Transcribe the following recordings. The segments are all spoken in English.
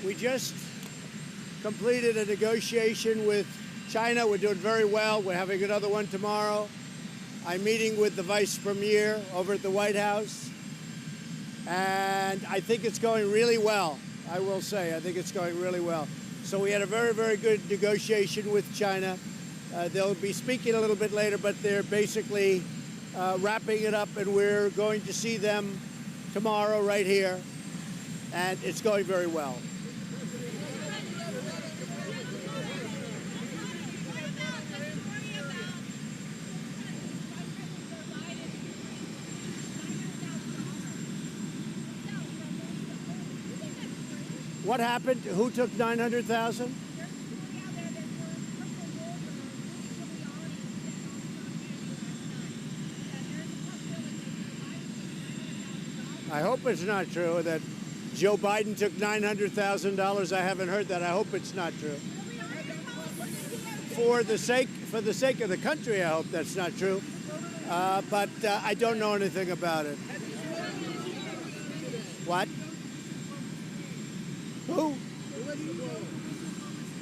We just completed a negotiation with China. We're doing very well. We're having another one tomorrow. I'm meeting with the Vice Premier over at the White House, and I think it's going really well. I will say, I think it's going really well. So we had a very, very good negotiation with China. They'll be speaking a little bit later, but they're basically wrapping it up, and we're going to see them tomorrow right here, and it's going very well. What happened? Who took 900,000? I hope it's not true that Joe Biden took $900,000. I haven't heard that. I hope it's not true. For the sake of the country, I hope that's not true. But I don't know anything about it. What? Who?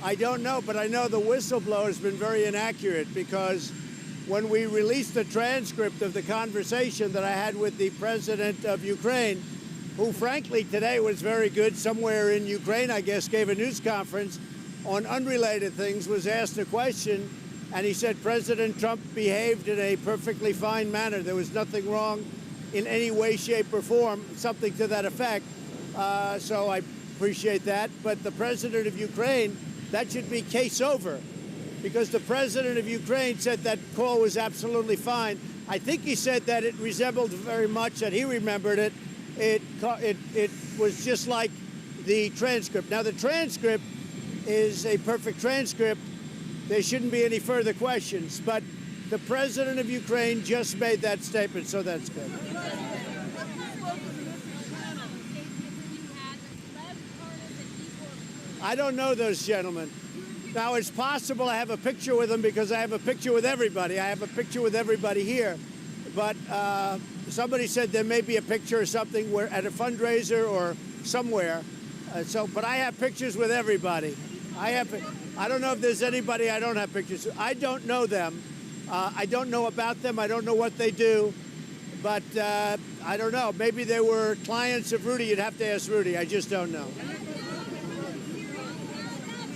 I don't know, but I know the whistleblower has been very inaccurate, because when we released the transcript of the conversation that I had with the president of Ukraine, who frankly today was very good, somewhere in Ukraine, I guess, gave a news conference on unrelated things, was asked a question, and he said President Trump behaved in a perfectly fine manner. There was nothing wrong in any way, shape, or form, something to that effect. So I appreciate that. But the president of Ukraine, that should be case over, because the president of Ukraine said that call was absolutely fine. I think he said that it resembled very much, that he remembered it. It was just like the transcript. Now, the transcript is a perfect transcript. There shouldn't be any further questions. But the president of Ukraine just made that statement, so that's good. I don't know those gentlemen. Now, it's possible I have a picture with them, because I have a picture with everybody. I have a picture with everybody here. But somebody said there may be a picture or something where at a fundraiser or somewhere. But I have pictures with everybody. I don't know if there's anybody I don't have pictures with. I don't know them. I don't know about them. I don't know what they do. But I don't know. Maybe they were clients of Rudy. You'd have to ask Rudy. I just don't know.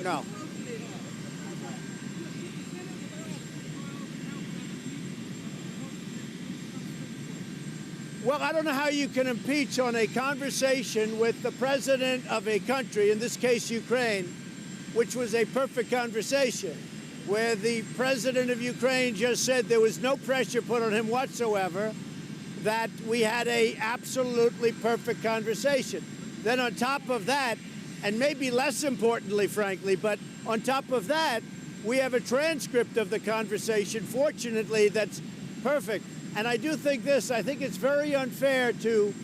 No. Well, I don't know how you can impeach on a conversation with the president of a country, in this case Ukraine, which was a perfect conversation, where the president of Ukraine just said there was no pressure put on him whatsoever, that we had a absolutely perfect conversation. Then on top of that, and maybe less importantly, frankly, but on top of that, we have a transcript of the conversation, fortunately, that's perfect. And I do think this, I think it's very unfair to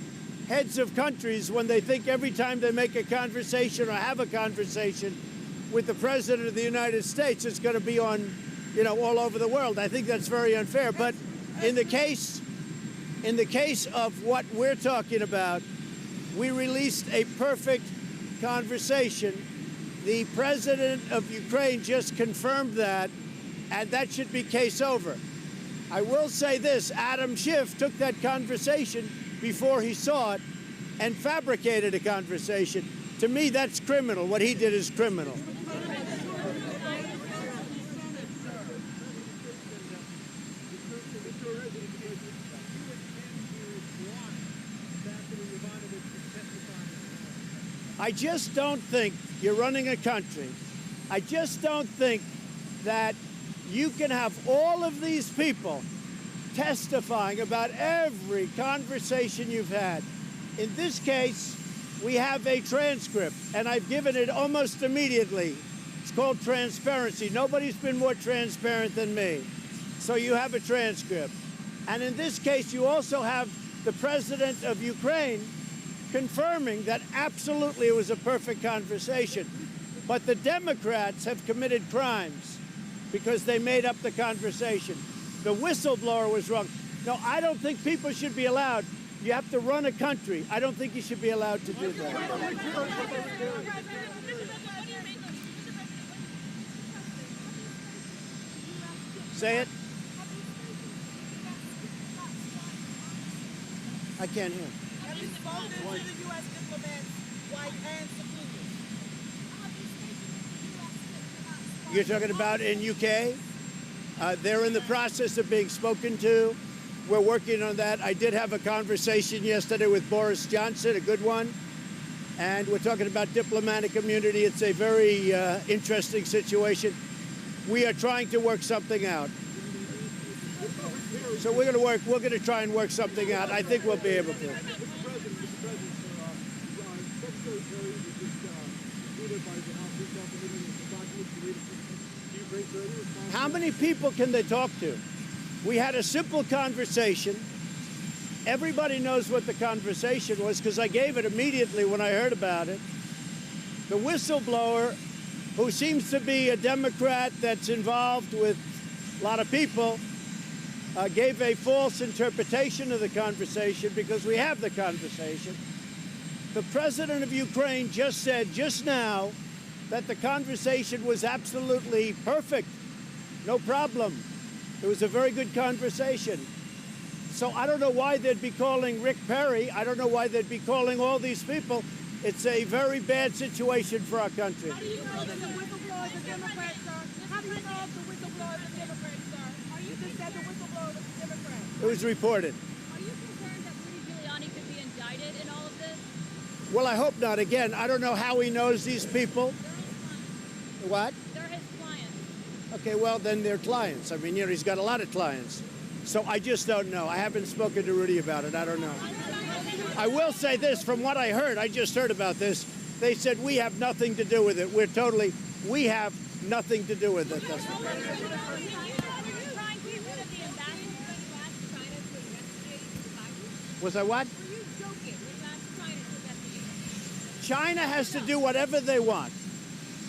heads of countries when they think every time they make a conversation or have a conversation with the president of the United States, it's going to be on, all over the world. I think that's very unfair. But in the case of what we're talking about, we released a perfect conversation. The president of Ukraine just confirmed that, and that should be case over. I will say this, Adam Schiff took that conversation before he saw it and fabricated a conversation. To me, that's criminal. What he did is criminal. I just don't think you're running a country. I just don't think that you can have all of these people testifying about every conversation you've had. In this case, we have a transcript, and I've given it almost immediately. It's called transparency. Nobody's been more transparent than me. So you have a transcript. And in this case, you also have the president of Ukraine confirming that absolutely it was a perfect conversation. But the Democrats have committed crimes because they made up the conversation. The whistleblower was wrong. No, I don't think people should be allowed You have to run a country. I don't think you should be allowed to do that. Say it. I can't hear. Have you spoken to the U.S. diplomats, white and secluded? You're talking about in UK? They're in the process of being spoken to. We're working on that. I did have a conversation yesterday with Boris Johnson, a good one. And we're talking about diplomatic immunity. It's a very interesting situation. We are trying to work something out. So we're going to try and work something out. I think we'll be able to. How many people can they talk to? We had a simple conversation. Everybody knows what the conversation was because I gave it immediately when I heard about it. The whistleblower, who seems to be a Democrat that's involved with a lot of people, gave a false interpretation of the conversation because we have the conversation. The president of Ukraine just said just now that the conversation was absolutely perfect. No problem. It was a very good conversation. So I don't know why they'd be calling Rick Perry. I don't know why they'd be calling all these people. It's a very bad situation for our country. How do you know that the whistleblower is a Democrat, sir? How do you know if the whistleblower is a Democrat, sir? You just said the whistleblower was a Democrat. It was reported. Are you concerned that Rudy Giuliani could be indicted in all of this? Well, I hope not. Again, I don't know how he knows these people. What? They're his clients. Okay, well, then they're clients. I mean, you know, he's got a lot of clients. So I just don't know. I haven't spoken to Rudy about it. I don't know. I will say this, from what I heard, I just heard about this, they said we have nothing to do with it. We have nothing to do with it. That's what Was I what? China has to do whatever they want.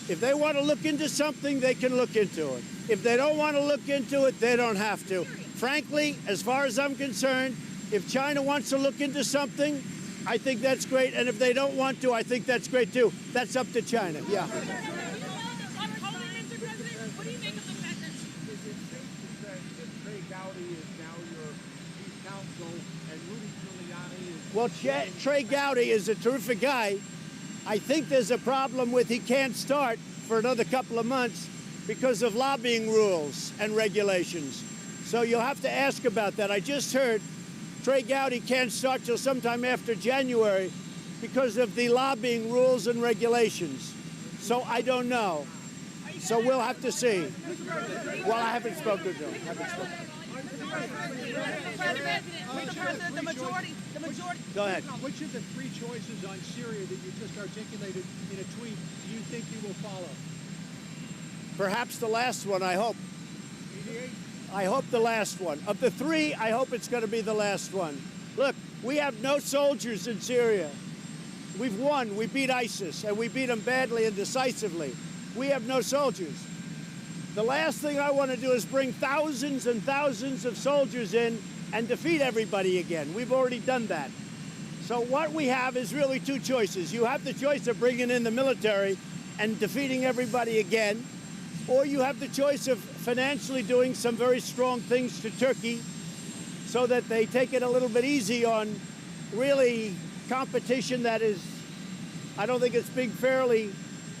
If they want to look into something, they can look into it. If they don't want to look into it, they don't have to. Frankly, as far as I'm concerned, if China wants to look into something, I think that's great. And if they don't want to, I think that's great too. That's up to China. Yeah. What do you make of the fact that Trey Gowdy is now your chief counsel and Rudy Giuliani is... Well, Trey Gowdy is a terrific guy. I think there's a problem with he can't start for another couple of months because of lobbying rules and regulations. So you'll have to ask about that. I just heard Trey Gowdy can't start till sometime after January because of the lobbying rules and regulations. So I don't know. So we'll have to see. Well, I haven't spoken to him. The majority. Go ahead. Which of the three choices on Syria that you just articulated in a tweet do you think you will follow? Perhaps the last one, I hope. Mediate? I hope the last one. Of the three, I hope it's going to be the last one. Look, we have no soldiers in Syria. We've won. We beat ISIS, and we beat them badly and decisively. We have no soldiers. The last thing I want to do is bring thousands and thousands of soldiers in and defeat everybody again. We've already done that. So what we have is really two choices. You have the choice of bringing in the military and defeating everybody again, or you have the choice of financially doing some very strong things to Turkey so that they take it a little bit easy on really competition that is, I don't think it's being fairly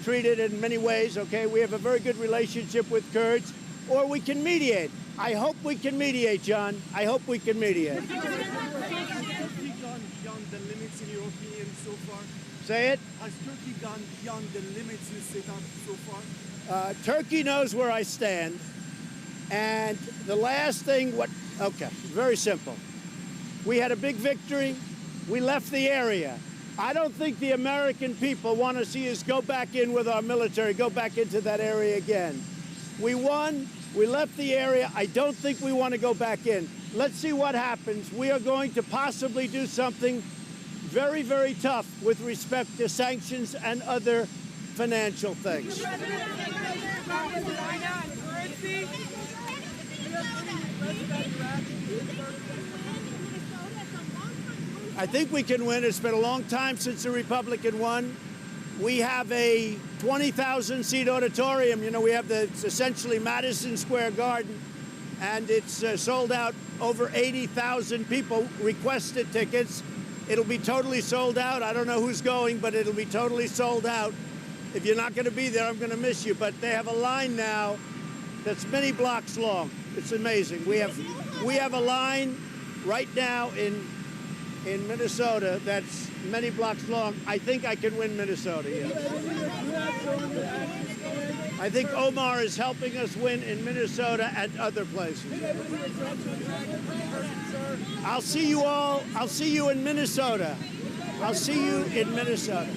treated in many ways, okay? We have a very good relationship with Kurds, or we can mediate. I hope we can mediate, John. I hope we can mediate. Has Turkey gone beyond the limits, in your opinion, so far? Say it. Has Turkey gone beyond the limits you set up so far? Turkey knows where I stand. And the last thing, okay, very simple. We had a big victory. We left the area. I don't think the American people want to see us go back in with our military, go back into that area again. We won. We left the area. I don't think we want to go back in. Let's see what happens. We are going to possibly do something very, very tough with respect to sanctions and other financial things. I think we can win. It's been a long time since a Republican won. We have a 20,000-seat auditorium. You know, we have it's essentially Madison Square Garden, and it's sold out. Over 80,000 people requested tickets. It'll be totally sold out. I don't know who's going, but it'll be totally sold out. If you're not going to be there, I'm going to miss you. But they have a line now that's many blocks long. It's amazing. We have a line right now in Minnesota that's many blocks long. I think I can win Minnesota, yes. I think Omar is helping us win in Minnesota and other places. I'll see you all. I'll see you in Minnesota. I'll see you in Minnesota.